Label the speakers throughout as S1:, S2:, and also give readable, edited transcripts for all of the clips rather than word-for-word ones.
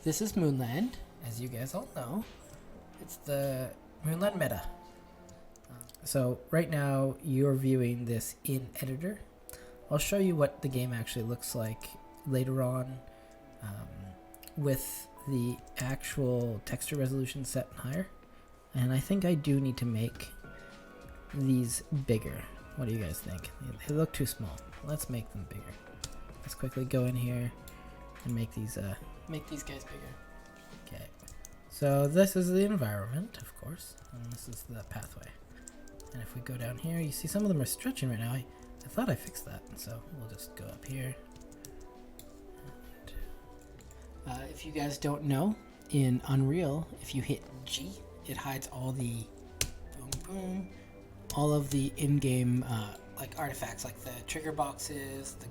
S1: this is Moonland, as you guys all know. It's the Moonland meta. So right now you're viewing this in editor. I'll show you what the game actually looks like later on with the actual texture resolution set higher. And I think I do need to make these bigger. What do you guys think? They look too small. Let's make them bigger. Let's quickly go in here and make these guys bigger. Okay. So this is the environment, of course, and this is the pathway. And if we go down here, you see some of them are stretching right now. I thought I fixed that, so we'll just go up here. If you guys don't know, in Unreal, if you hit G, it hides all the boom boom, all of the in-game like artifacts, like the trigger boxes, the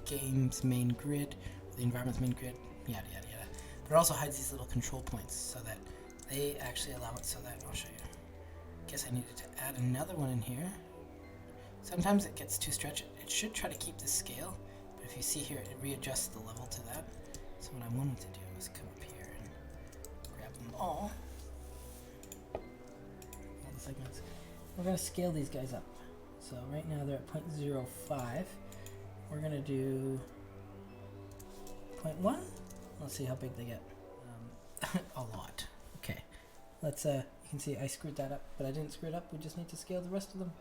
S1: game's main grid, the environment's main grid, yada yada yada. But it also hides these little control points so that they actually allow it so that I'll show you. Guess I needed to add another one in here. Sometimes it gets too stretched. It should try to keep the scale, but if you see here, it readjusts the level to that. So what I wanted to do is come up here and grab them all the segments. We're going to scale these guys up. So right now they're at 0.05. We're going to do 0.1. Let's see how big they get. A lot. Okay. Let's, you can see I screwed that up, but I didn't screw it up. We just need to scale the rest of them.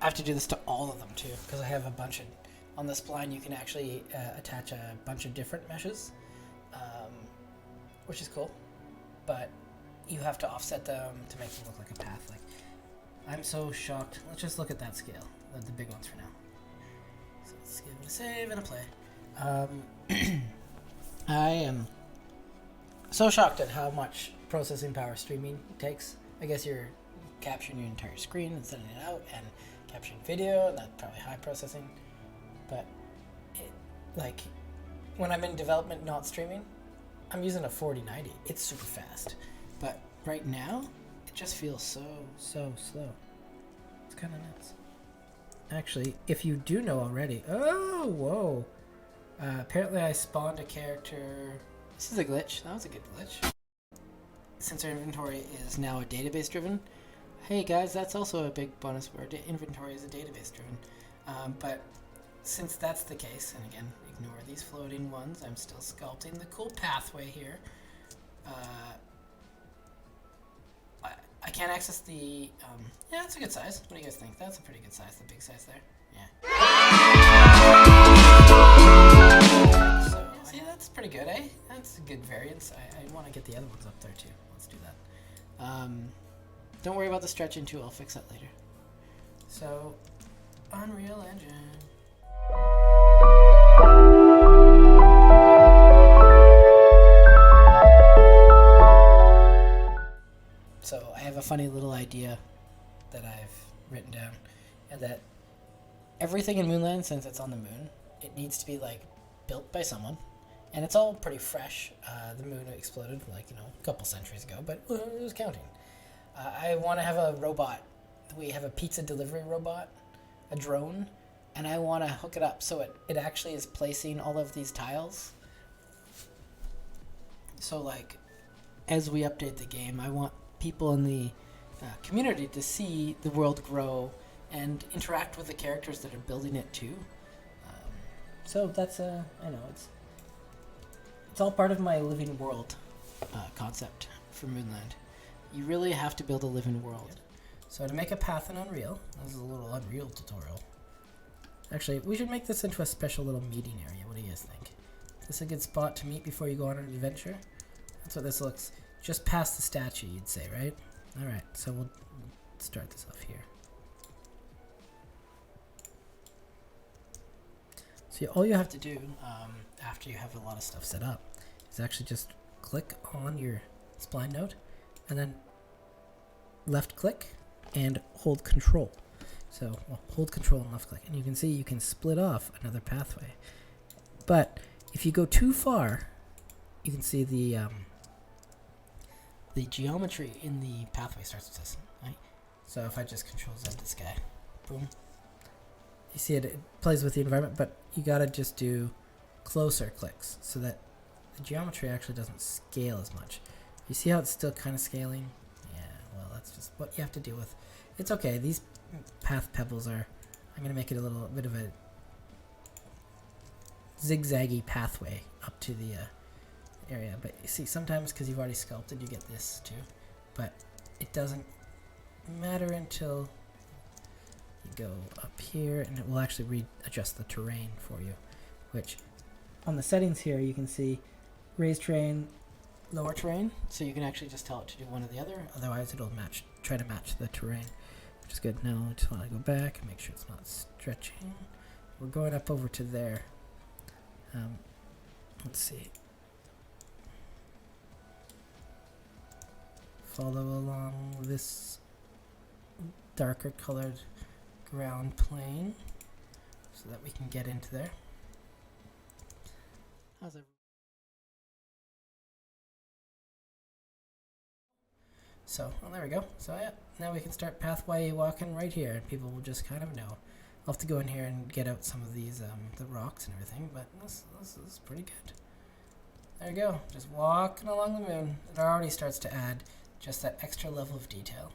S1: I have to do this to all of them too, because I have a bunch of, on the spline you can actually attach a bunch of different meshes, which is cool, but you have to offset them to make them look like a path. Like, I'm so shocked. Let's just look at that scale, the big ones for now. So let's give it a save and a play. I am so shocked at how much processing power streaming takes. I guess you're capturing your entire screen and sending it out, and capturing video, and that's probably high processing. But like when I'm in development not streaming, I'm using a 4090. It's super fast. But right now, it just feels so slow. It's kind of nuts. Actually, if you do know already, oh, whoa. Apparently I spawned a character. This is a glitch. That was a good glitch. Since our inventory is now a database driven, hey guys, that's also a big bonus where inventory is a database driven. But since that's the case, and again, ignore these floating ones, I'm still sculpting the cool pathway here. I can't access the, yeah, that's a good size. What do you guys think? That's a pretty good size, the big size there. Yeah. So, see, that's pretty good, eh? That's a good variance. I want to get the other ones up there too. Let's do that. Don't worry about the stretching too, I'll fix that later. So, Unreal Engine. So I have a funny little idea that I've written down, and that everything in Moonland, since it's on the moon, it needs to be like built by someone, and it's all pretty fresh. The moon exploded like, a couple centuries ago, but it was counting. I want to have a robot. We have a pizza delivery robot, a drone, and I want to hook it up so it actually is placing all of these tiles. So like, as we update the game, I want people in the community to see the world grow and interact with the characters that are building it too. So that's I know it's all part of my living world concept for Moonland. You really have to build a living world. So to make a path in Unreal, this is a little Unreal tutorial. Actually, we should make this into a special little meeting area. What do you guys think? Is this a good spot to meet before you go on an adventure? That's what this looks. Just past the statue, you'd say, right? Alright, so we'll start this off here. So all you have to do after you have a lot of stuff set up is actually just click on your spline node and then left click and hold control. So hold control and left click, and you can see you can split off another pathway. But if you go too far, you can see the geometry in the pathway starts with this, right? So if I just control Z this guy, boom. You see it plays with the environment, but you gotta just do closer clicks so that the geometry actually doesn't scale as much. You see how it's still kind of scaling? Yeah, well, that's just what you have to deal with. It's okay. These path pebbles are... I'm going to make it a little bit of a zigzaggy pathway up to the area. But you see, sometimes because you've already sculpted, you get this too. But it doesn't matter until you go up here, and it will actually readjust the terrain for you, which on the settings here you can see raise terrain, lower terrain, so you can actually just tell it to do one or the other. Otherwise it'll try to match the terrain, which is good. Now I just want to go back and make sure it's not stretching. We're going up over to there. Let's see. Follow along this darker colored ground plane so that we can get into there. How's it? So, well, there we go. So yeah, now we can start pathway walking right here, and people will just kind of know. I'll have to go in here and get out some of these, the rocks and everything, but this is pretty good. There you go, just walking along the moon. It already starts to add just that extra level of detail.